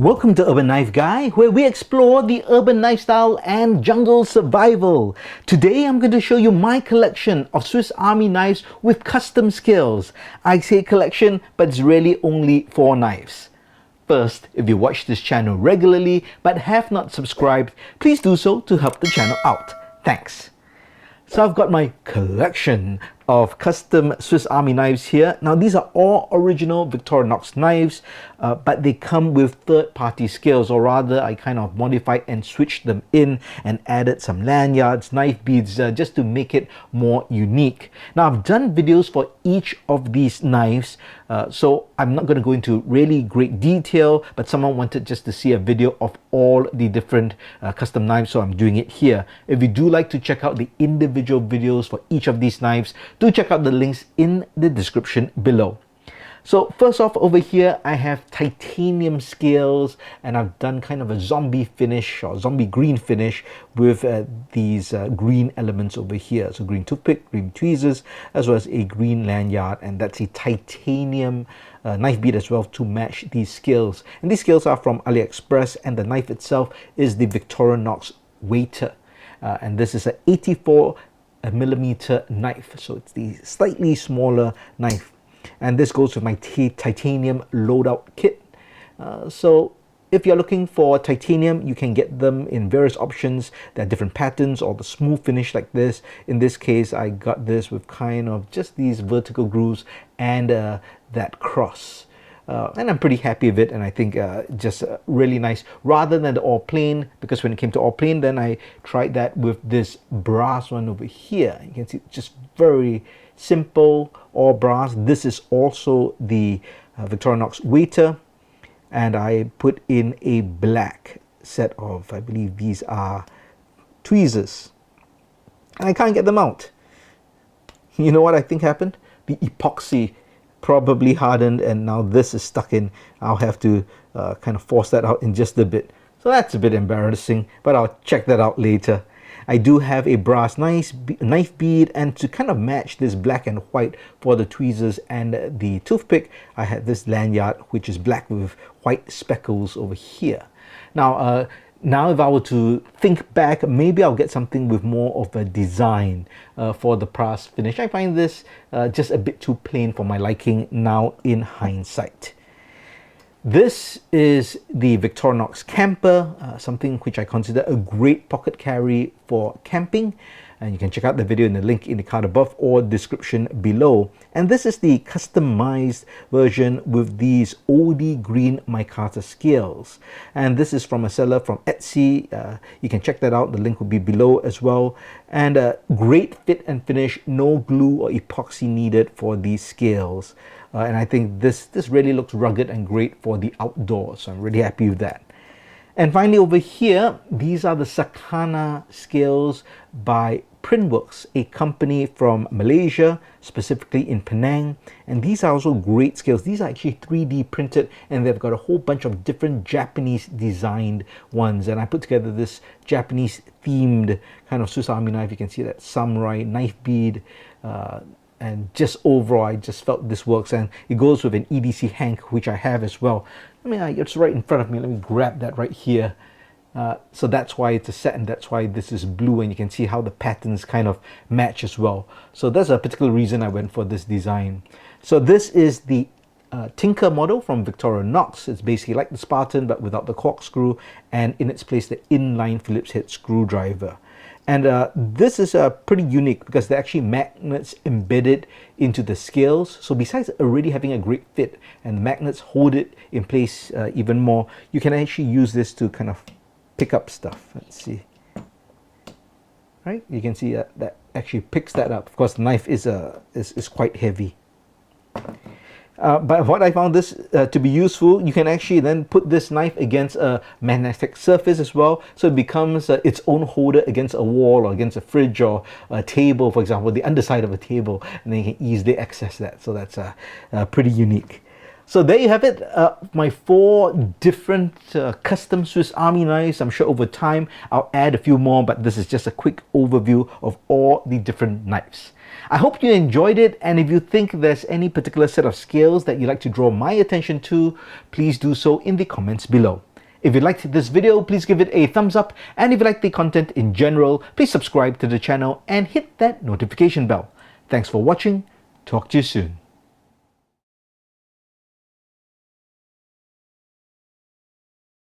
Welcome to Urban Knife Guy, where we explore the urban lifestyle and jungle survival. Today I'm going to show you my collection of Swiss Army knives with custom skills. I say collection, but it's really only 4 knives. First, if you watch this channel regularly but have not subscribed, please do so to help the channel out. Thanks. So I've got my collection of custom Swiss Army knives here. Now these are all original Victorinox knives, but they come with third-party scales, or rather I kind of modified and switched them in and added some lanyards, knife beads, just to make it more unique. Now I've done videos for each of these knives, so I'm not going to go into really great detail, but someone wanted just to see a video of all the different custom knives, so I'm doing it here. If you do like to check out the individual videos for each of these knives, do check out the links in the description below. So first off, over here I have titanium scales, and I've done kind of a zombie finish or zombie green finish with these green elements over here. So green toothpick, green tweezers, as well as a green lanyard, and that's a titanium knife bead as well to match these scales. And these scales are from AliExpress, and the knife itself is the Victorinox Waiter. And this is an 84mm knife, so it's the slightly smaller knife. And this goes with my titanium loadout kit. So if you're looking for titanium, you can get them in various options. There are different patterns or the smooth finish like this. In this case, I got this with kind of just these vertical grooves and that cross. And I'm pretty happy with it, and I think just really nice, rather than the all plain, because when it came to all plain, then I tried that with this brass one over here. You can see just very simple, all brass. This is also the Victorinox Waiter, and I put in a black set of, I believe these are tweezers, and I can't get them out. You know what I think happened? The epoxy probably hardened, and now this is stuck in. I'll have to kind of force that out in just a bit. So that's a bit embarrassing, but I'll check that out later. I do have a brass knife bead, and to kind of match this black and white for the tweezers and the toothpick, I had this lanyard which is black with white speckles over here. Now if I were to think back, maybe I'll get something with more of a design for the brass finish. I find this just a bit too plain for my liking now in hindsight. This is the Victorinox Camper, something which I consider a great pocket carry for camping. And you can check out the video in the link in the card above or description below. And this is the customized version with these OD green micarta scales. And this is from a seller from Etsy. You can check that out. The link will be below as well. And great fit and finish, no glue or epoxy needed for these scales. And I think this really looks rugged and great for the outdoors. So I'm really happy with that. And finally over here, these are the Sakana scales by Printworks, a company from Malaysia, specifically in Penang. And these are also great scales. These are actually 3D printed, and they've got a whole bunch of different Japanese designed ones. And I put together this Japanese themed kind of Swiss Army knife. You can see that samurai knife bead. And just overall, I just felt this works, and it goes with an EDC hank, which I have as well. I mean, it's right in front of me. Let me grab that right here. So that's why it's a set, and that's why this is blue, and you can see how the patterns kind of match as well. So that's a particular reason I went for this design. So this is the Tinker model from Victorinox. It's basically like the Spartan but without the corkscrew, and in its place the inline Phillips head screwdriver. And this is pretty unique because they're actually magnets embedded into the scales. So besides already having a great fit and the magnets hold it in place even more, you can actually use this to kind of pick up stuff. Let's see. Right? You can see that actually picks that up. Of course, the knife is quite heavy. But what I found this to be useful, you can actually then put this knife against a magnetic surface as well, so it becomes its own holder against a wall or against a fridge or a table, for example, the underside of a table, and then you can easily access that. So that's pretty unique. So there you have it, my 4 different custom Swiss Army knives. I'm sure over time I'll add a few more, but this is just a quick overview of all the different knives. I hope you enjoyed it, and if you think there's any particular set of skills that you'd like to draw my attention to, please do so in the comments below. If you liked this video, please give it a thumbs up, and if you like the content in general, please subscribe to the channel and hit that notification bell. Thanks for watching. Talk to you soon.